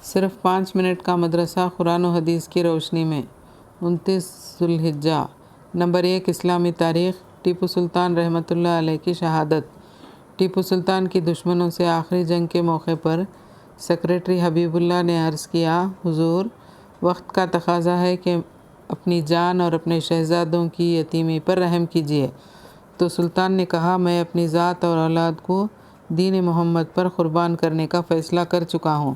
صرف 5 منٹ کا مدرسہ قرآن و حدیث کی روشنی میں 29 ذوالحجہ۔ نمبر 1، اسلامی تاریخ۔ ٹیپو سلطان رحمۃ اللہ علیہ کی شہادت۔ ٹیپو سلطان کی دشمنوں سے آخری جنگ کے موقع پر سیکریٹری حبیب اللہ نے عرض کیا، حضور، وقت کا تقاضا ہے کہ اپنی جان اور اپنے شہزادوں کی یتیمی پر رحم کیجیے۔ تو سلطان نے کہا، میں اپنی ذات اور اولاد کو دین محمد پر قربان کرنے کا فیصلہ کر چکا ہوں۔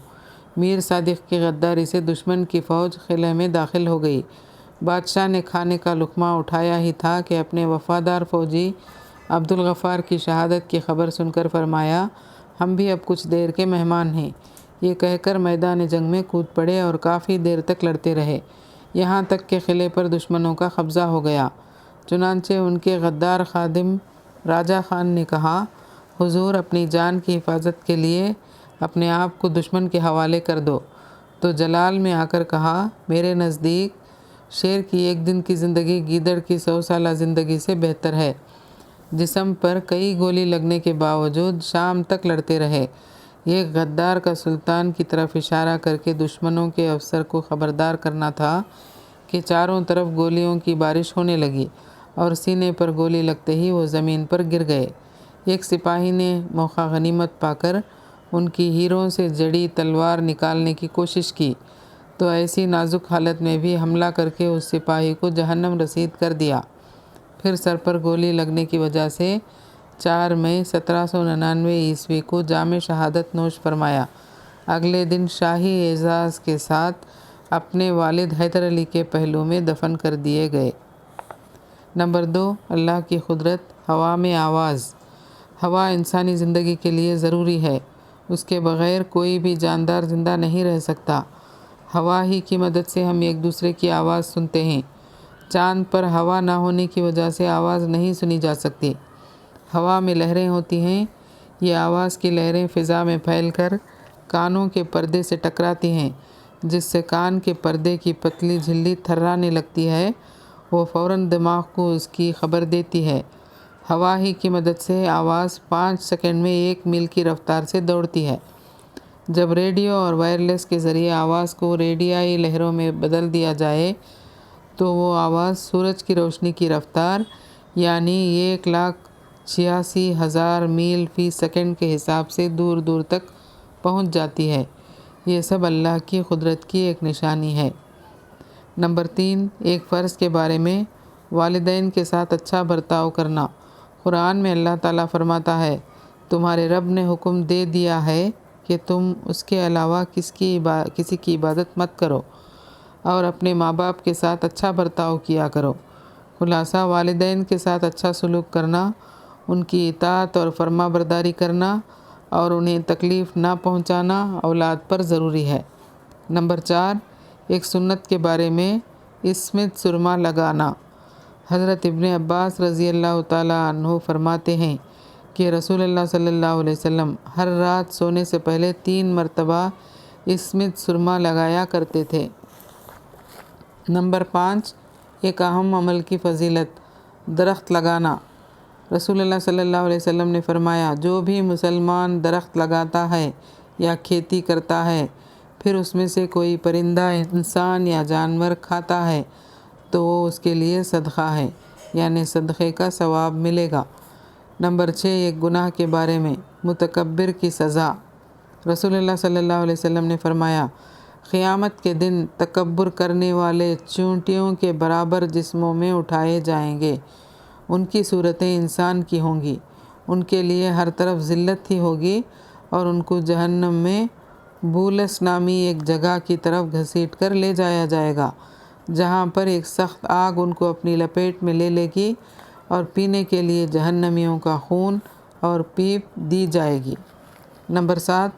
میر صادق کی غداری سے دشمن کی فوج قلعے میں داخل ہو گئی۔ بادشاہ نے کھانے کا لقمہ اٹھایا ہی تھا کہ اپنے وفادار فوجی عبدالغفار کی شہادت کی خبر سن کر فرمایا، ہم بھی اب کچھ دیر کے مہمان ہیں۔ یہ کہہ کر میدان جنگ میں کود پڑے اور کافی دیر تک لڑتے رہے، یہاں تک کہ قلعے پر دشمنوں کا قبضہ ہو گیا۔ چنانچہ ان کے غدار خادم راجہ خان نے کہا، حضور، اپنی جان کی حفاظت کے لیے اپنے آپ کو دشمن کے حوالے کر دو۔ تو جلال میں آ کر کہا، میرے نزدیک شیر کی 1 دن کی زندگی گیدڑ کی 100 سالہ زندگی سے بہتر ہے۔ جسم پر کئی گولی لگنے کے باوجود شام تک لڑتے رہے۔ یہ غدار کا سلطان کی طرف اشارہ کر کے دشمنوں کے افسر کو خبردار کرنا تھا کہ چاروں طرف گولیوں کی بارش ہونے لگی اور سینے پر گولی لگتے ہی وہ زمین پر گر گئے۔ ایک سپاہی نے موقع غنیمت پا کر ان کی ہیروں سے جڑی تلوار نکالنے کی کوشش کی تو ایسی نازک حالت میں بھی حملہ کر کے اس سپاہی کو جہنم رسید کر دیا۔ پھر سر پر گولی لگنے کی وجہ سے 4 مئی 1799 کو جام شہادت نوش فرمایا۔ اگلے دن شاہی اعزاز کے ساتھ اپنے والد حیدر علی کے پہلو میں دفن کر دیے گئے۔ نمبر 2، اللہ کی قدرت۔ ہوا میں آواز۔ ہوا انسانی زندگی کے لیے ضروری ہے، اس کے بغیر کوئی بھی جاندار زندہ نہیں رہ سکتا۔ ہوا ہی کی مدد سے ہم ایک دوسرے کی آواز سنتے ہیں۔ چاند پر ہوا نہ ہونے کی وجہ سے آواز نہیں سنی جا سکتی۔ ہوا میں لہریں ہوتی ہیں، یہ آواز کی لہریں فضا میں پھیل کر کانوں کے پردے سے ٹکراتی ہیں، جس سے کان کے پردے کی پتلی جھلی تھرانے لگتی ہے، وہ فوراً دماغ کو اس کی خبر دیتی ہے۔ ہوا ہی کی مدد سے آواز 5 سیکنڈ میں 1 میل کی رفتار سے دوڑتی ہے۔ جب ریڈیو اور وائرلیس کے ذریعے آواز کو ریڈیائی لہروں میں بدل دیا جائے تو وہ آواز سورج کی روشنی کی رفتار یعنی 1,86,000 میل فی سیکنڈ کے حساب سے دور دور تک پہنچ جاتی ہے۔ یہ سب اللہ کی قدرت کی ایک نشانی ہے۔ نمبر 3، ایک فرض کے بارے میں۔ والدین کے ساتھ اچھا برتاؤ کرنا۔ قرآن میں اللہ تعالیٰ فرماتا ہے، تمہارے رب نے حکم دے دیا ہے کہ تم اس کے علاوہ کسی کی عبادت مت کرو اور اپنے ماں باپ کے ساتھ اچھا برتاؤ کیا کرو۔ خلاصہ، والدین کے ساتھ اچھا سلوک کرنا، ان کی اطاعت اور فرما برداری کرنا اور انہیں تکلیف نہ پہنچانا اولاد پر ضروری ہے۔ نمبر 4، ایک سنت کے بارے میں۔ اسمت سرما لگانا۔ حضرت ابن عباس رضی اللہ تعالیٰ عنہ فرماتے ہیں کہ رسول اللہ صلی اللہ علیہ وسلم ہر رات سونے سے پہلے 3 مرتبہ اسمت سرما لگایا کرتے تھے۔ نمبر 5، ایک اہم عمل کی فضیلت۔ درخت لگانا۔ رسول اللہ صلی اللہ علیہ وسلم نے فرمایا، جو بھی مسلمان درخت لگاتا ہے یا کھیتی کرتا ہے، پھر اس میں سے کوئی پرندہ، انسان یا جانور کھاتا ہے تو وہ اس کے لیے صدقہ ہے، یعنی صدقے کا ثواب ملے گا۔ نمبر 6، ایک گناہ کے بارے میں۔ متکبر کی سزا۔ رسول اللہ صلی اللہ علیہ وسلم نے فرمایا، قیامت کے دن تکبر کرنے والے چیونٹیوں کے برابر جسموں میں اٹھائے جائیں گے۔ ان کی صورتیں انسان کی ہوں گی، ان کے لیے ہر طرف ذلت ہی ہوگی اور ان کو جہنم میں بولس نامی ایک جگہ کی طرف گھسیٹ کر لے جایا جائے گا، جہاں پر ایک سخت آگ ان کو اپنی لپیٹ میں لے لے گی اور پینے کے لیے جہنمیوں کا خون اور پیپ دی جائے گی۔ نمبر 7،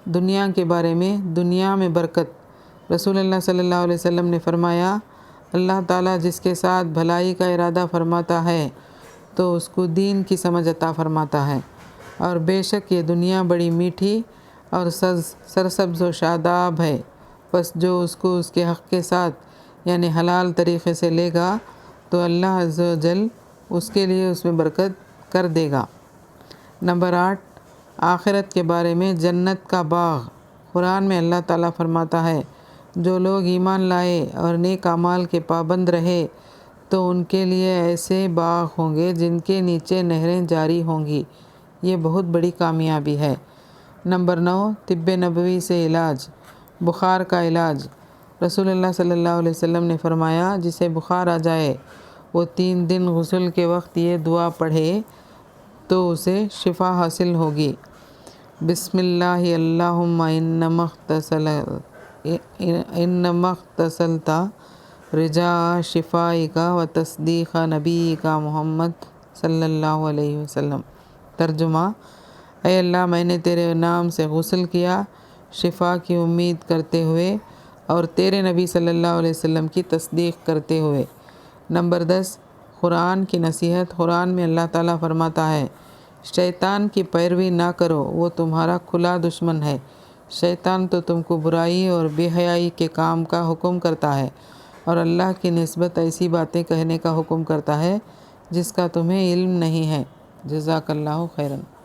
دنیا کے بارے میں۔ دنیا میں برکت۔ رسول اللہ صلی اللہ علیہ وسلم نے فرمایا، اللہ تعالیٰ جس کے ساتھ بھلائی کا ارادہ فرماتا ہے تو اس کو دین کی سمجھ عطا فرماتا ہے، اور بے شک یہ دنیا بڑی میٹھی اور سرسبز و شاداب ہے، پس جو اس کو اس کے حق کے ساتھ یعنی حلال طریقے سے لے گا تو اللہ عز و جل اس کے لیے اس میں برکت کر دے گا۔ نمبر 8، آخرت کے بارے میں۔ جنت کا باغ۔ قرآن میں اللہ تعالیٰ فرماتا ہے جو لوگ ایمان لائے اور نیک اعمال کے پابند رہے تو ان کے لیے ایسے باغ ہوں گے جن کے نیچے نہریں جاری ہوں گی۔ یہ بہت بڑی کامیابی ہے۔ نمبر 9، طب نبوی سے علاج۔ بخار کا علاج۔ رسول اللہ صلی اللہ علیہ وسلم نے فرمایا جسے بخار آ جائے وہ 3 دن غسل کے وقت یہ دعا پڑھے تو اسے شفا حاصل ہوگی۔ بسم اللہ اللہم انما اغتسلت رجاء شفائک و تصدیق نبیک محمد صلی اللہ علیہ وسلم۔ ترجمہ: اے اللہ، میں نے تیرے نام سے غسل کیا شفا کی امید کرتے ہوئے اور تیرے نبی صلی اللہ علیہ وسلم کی تصدیق کرتے ہوئے۔ نمبر 10، قرآن کی نصیحت۔ قرآن میں اللہ تعالیٰ فرماتا ہے شیطان کی پیروی نہ کرو، وہ تمہارا کھلا دشمن ہے۔ شیطان تو تم کو برائی اور بے حیائی کے کام کا حکم کرتا ہے اور اللہ کی نسبت ایسی باتیں کہنے کا حکم کرتا ہے جس کا تمہیں علم نہیں ہے۔ جزاک اللہ خیراً۔